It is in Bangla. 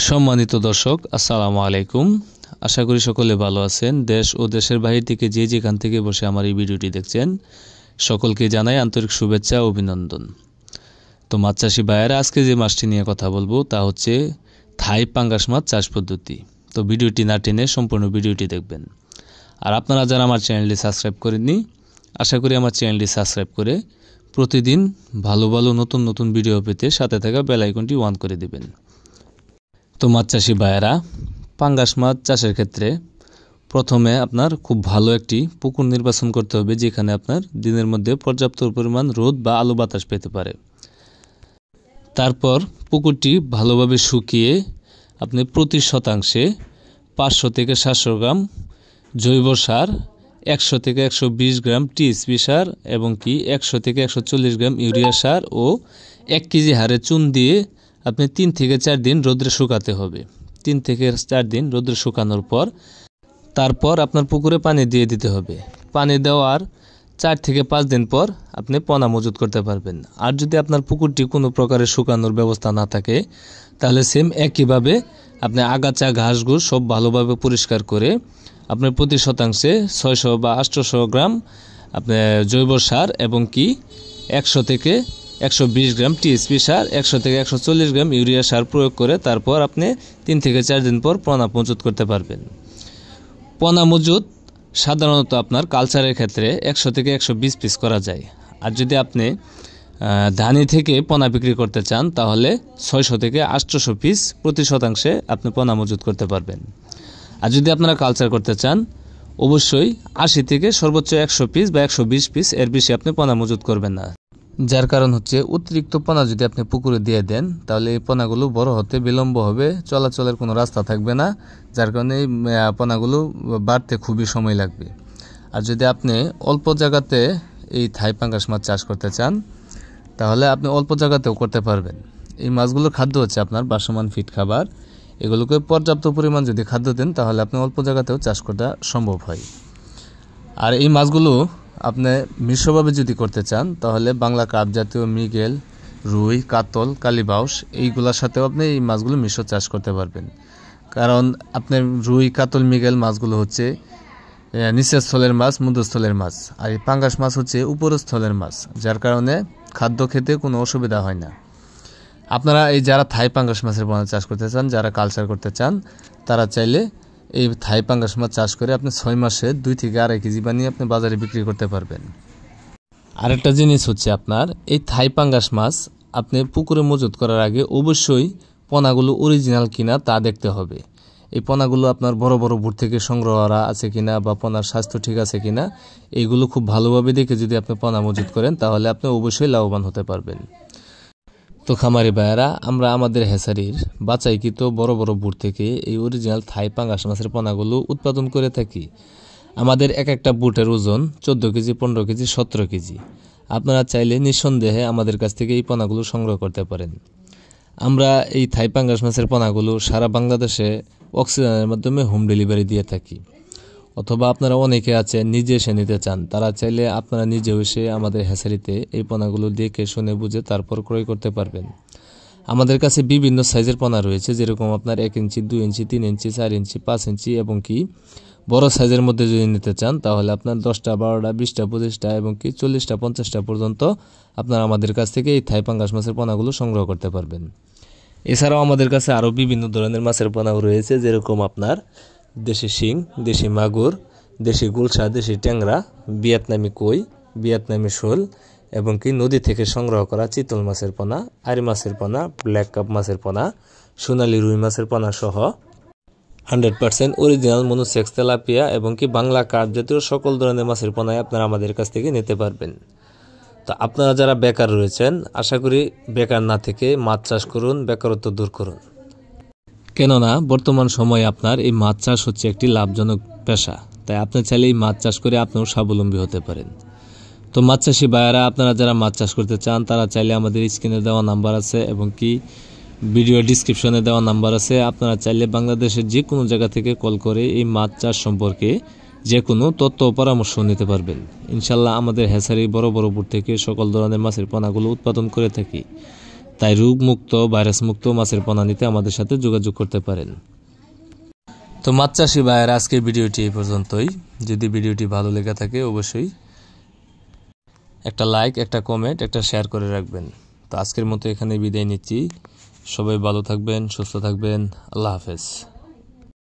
সম্মানিত দর্শক, আসসালামু আলাইকুম। আশা করি সকলে ভালো আছেন। দেশ ও দেশের বাহির থেকে যে যেখান থেকে বসে আমার এই ভিডিওটি দেখছেন, সকলকে জানাই আন্তরিক শুভেচ্ছা ও অভিনন্দন। তো মাছ চাষি ভাইয়েরা, আজকে যে মাছটি নিয়ে কথা বলবো তা হচ্ছে থাই পাঙ্গাস মাছ চাষ পদ্ধতি। তো ভিডিওটি না টেনে সম্পূর্ণ ভিডিওটি দেখবেন। আর আপনারা যারা আমার চ্যানেলটি সাবস্ক্রাইব করেননি, আশা করি আমার চ্যানেলটি সাবস্ক্রাইব করে প্রতিদিন ভালো ভালো নতুন নতুন ভিডিও পেতে সাথে থাকা বেল আইকনটি অন করে দিবেন। তো মাছ চাষি ভাইয়েরা, পাঙ্গাস মাছ চাষের ক্ষেত্রে প্রথমে আপনার খুব ভালো একটি পুকুর নির্বাচন করতে হবে, যেখানে আপনার দিনের মধ্যে পর্যাপ্ত পরিমাণ রোদ বা আলো বাতাস পেতে পারে। তারপর পুকুরটি ভালোভাবে শুকিয়ে আপনি প্রতি শতাংশে 500 থেকে 700 গ্রাম জৈব সার, 100 থেকে 120 গ্রাম টিএসপি সার এবং 100 থেকে 140 গ্রাম ইউরিয়া সার ও 1 কেজি হারে চুন দিয়ে আপনি 3 থেকে 4 দিন রোদ্রে শুকাতে হবে। 3 থেকে 4 দিন রোদ্রে শুকানোর পর তারপর আপনার পুকুরে পানি দিয়ে দিতে হবে। পানি দেওয়ার 4 থেকে 5 দিন পর আপনি পোনা মজুত করতে পারবেন। আর যদি আপনার পুকুরটি কোনো প্রকারের শুকানোর ব্যবস্থা না থাকে, তাহলে সেম একইভাবে আপনি আগাছা ঘাসঘুস সব ভালোভাবে পরিষ্কার করে আপনার প্রতি শতাংশে 600 বা 800 গ্রাম আপনি জৈব সার এবং 100 থেকে 120 গ্রাম টিএসপি সার, 100 থেকে 140 গ্রাম ইউরিয়া সার প্রয়োগ করে তারপর আপনি 3 থেকে 4 দিন পর পোনা মজুত করতে পারবেন। পোনা মজুত সাধারণত আপনার কালচারের ক্ষেত্রে 100 থেকে 120 পিস করা যায়। আর যদি আপনি ধানি থেকে পোনা বিক্রি করতে চান, তাহলে 600 থেকে 800 পিস প্রতি শতাংশে আপনি পোনা মজুত করতে পারবেন। আর যদি আপনারা কালচার করতে চান, অবশ্যই 80 থেকে সর্বোচ্চ 100 পিস বা 120 পিস, এর বেশি আপনি পোনা মজুত করবেন না। যার কারণ হচ্ছে অতিরিক্ত পোনা যদি আপনি পুকুরে দিয়ে দেন, তাহলে এই পোনাগুলো বড় হতে বিলম্ব হবে, চলাচলের কোনো রাস্তা থাকবে না, যার কারণে এই পোনাগুলো বাড়তে খুবই সময় লাগবে। আর যদি আপনি অল্প জায়গাতে এই থাই পাঙ্গাস মাছ চাষ করতে চান, তাহলে আপনি অল্প জায়গাতেও করতে পারবেন। এই মাছগুলোর খাদ্য হচ্ছে আপনার বাসমান ফিড খাবার। এগুলোকে পর্যাপ্ত পরিমাণ যদি খাদ্য দেন, তাহলে আপনি অল্প জায়গাতেও চাষ করা সম্ভব হয়। আর এই মাছগুলো আপনি মিশ্রভাবে যদি করতে চান, তাহলে বাংলা কাপ জাতীয় মৃগেল, রুই, কাতল, কালীবাউস এইগুলোর সাথেও আপনি এই মাছগুলো মিশ্র চাষ করতে পারবেন। কারণ আপনার রুই, কাতল, মৃগেল মাছগুলো হচ্ছে নিচের স্থলের মাছ, মধ্যস্থলের মাছ, আর এই পাঙ্গাস মাছ হচ্ছে উপরের স্থলের মাছ, যার কারণে খাদ্য খেতে কোনো অসুবিধা হয় না। আপনারা এই যারা থাই পাঙ্গাস মাছের পোনা চাষ করতে চান, যারা কালচার করতে চান, তারা চাইলে এই থাই পাঙ্গাস মাছ চাষ করে আপনি 6 মাসে 2 থেকে 2.5 কেজি বানিয়ে আপনি বাজারে বিক্রি করতে পারবেন। আরেকটা জিনিস হচ্ছে আপনার এই থাই পাঙ্গাস মাছ আপনি পুকুরে মজুত করার আগে অবশ্যই পোনাগুলো অরিজিনাল কিনা তা দেখতে হবে। এই পোনাগুলো আপনার বড় বড় বুট থেকে সংগ্রহ করা আছে কিনা বা পোনার স্বাস্থ্য ঠিক আছে কিনা, এইগুলো খুব ভালোভাবে দেখে যদি আপনি পোনা মজুত করেন, তাহলে আপনি অবশ্যই লাভবান হতে পারবেন। তো খামারি ভাইয়েরা, আমরা আমাদের হেসারির বাছাইকৃত বড় বড় বুট থেকে এই অরিজিনাল থাই পাঙ্গাস মাছের পোনাগুলো উৎপাদন করে থাকি। আমাদের এক একটা বুটের ওজন 14 কেজি, 15 কেজি, 17 কেজি। আপনারা চাইলে নিঃসন্দেহে আমাদের কাছ থেকে এই পোনাগুলো সংগ্রহ করতে পারেন। আমরা এই থাই পাঙ্গাস মাছের পোনাগুলো সারা বাংলাদেশে অক্সিজেনের মাধ্যমে হোম ডেলিভারি দিয়ে থাকি। অথবা আপনারা অনেকে আছেন নিজে এসে নিতে চান, তারা চাইলে আপনারা নিজে এসে আমাদের হ্যাচারিতে এই পোনাগুলো দেখে শুনে বুঝে তারপর ক্রয় করতে পারবেন। আমাদের কাছে বিভিন্ন সাইজের পোনা রয়েছে, যেরকম আপনার 1 ইঞ্চি, 2 ইঞ্চি, 3 ইঞ্চি, 4 ইঞ্চি, 5 ইঞ্চি এবং বড় সাইজের মধ্যে যদি নিতে চান, তাহলে আপনার 10টা, 12টা, 20টা, 25টা এবং 40টা, 50টা পর্যন্ত আপনারা আমাদের কাছ থেকে এই থাই পাঙ্গাস মাছের পোনাগুলো সংগ্রহ করতে পারবেন। এছাড়াও আমাদের কাছে আরও বিভিন্ন ধরনের মাছের পোনাও রয়েছে, যেরকম আপনার দেশি শিং, দেশি মাগুর, দেশি গুলশা, দেশি ট্যাংরা, ভিয়েতনামি কই, ভিয়েতনামি শোল এবং নদী থেকে সংগ্রহ করা চিতল মাছের পোনা, আরি মাছের পোনা, ব্ল্যাক কাপ মাছের পোনা, সোনালী রুই মাছের পোনা সহ 100% অরিজিনাল মনোসেক্স তেলাপিয়া এবং বাংলা কার্প জাতীয় সকল ধরনের মাছের পোনায় আপনারা আমাদের কাছ থেকে নিতে পারবেন। তো আপনারা যারা বেকার রয়েছেন, আশা করি বেকার না থেকে মাছ চাষ করুন, বেকারত্ব দূর করুন। কেননা বর্তমান সময়ে আপনার এই মাছ চাষ হচ্ছে একটি লাভজনক পেশা। তাই আপনি চাইলে এই মাছ চাষ করে আপনিও স্বাবলম্বী হতে পারেন। তো মাছ চাষি ভাইয়েরা, আপনারা যারা মাছ চাষ করতে চান, তারা চাইলে আমাদের স্ক্রিনে দেওয়া নাম্বার আছে এবং ভিডিও ডিসক্রিপশনে দেওয়া নাম্বার আছে। আপনারা চাইলে বাংলাদেশের যে কোনো জায়গা থেকে কল করে এই মাছ চাষ সম্পর্কে যে কোনো তথ্য ও পরামর্শ নিতে পারবেন। ইনশাল্লাহ আমাদের হ্যাচারি বড় বড় বুট থেকে সকল ধরনের মাছের পোনাগুলো উৎপাদন করে থাকি। তাই রোগমুক্ত ভাইরাসমুক্ত মাছের পোনা নিতে আমাদের সাথে যোগাযোগ করতে পারেন। তো মাছ চাষি ভাইয়ের আজকের ভিডিওটি এই পর্যন্তই। যদি ভিডিওটি ভালো লেগে থাকে অবশ্যই একটা লাইক, একটা কমেন্ট, একটা শেয়ার করে রাখবেন। তো আজকের মতো এখানে বিদায় নিচ্ছি। সবাই ভালো থাকবেন, সুস্থ থাকবেন। আল্লাহ হাফেজ।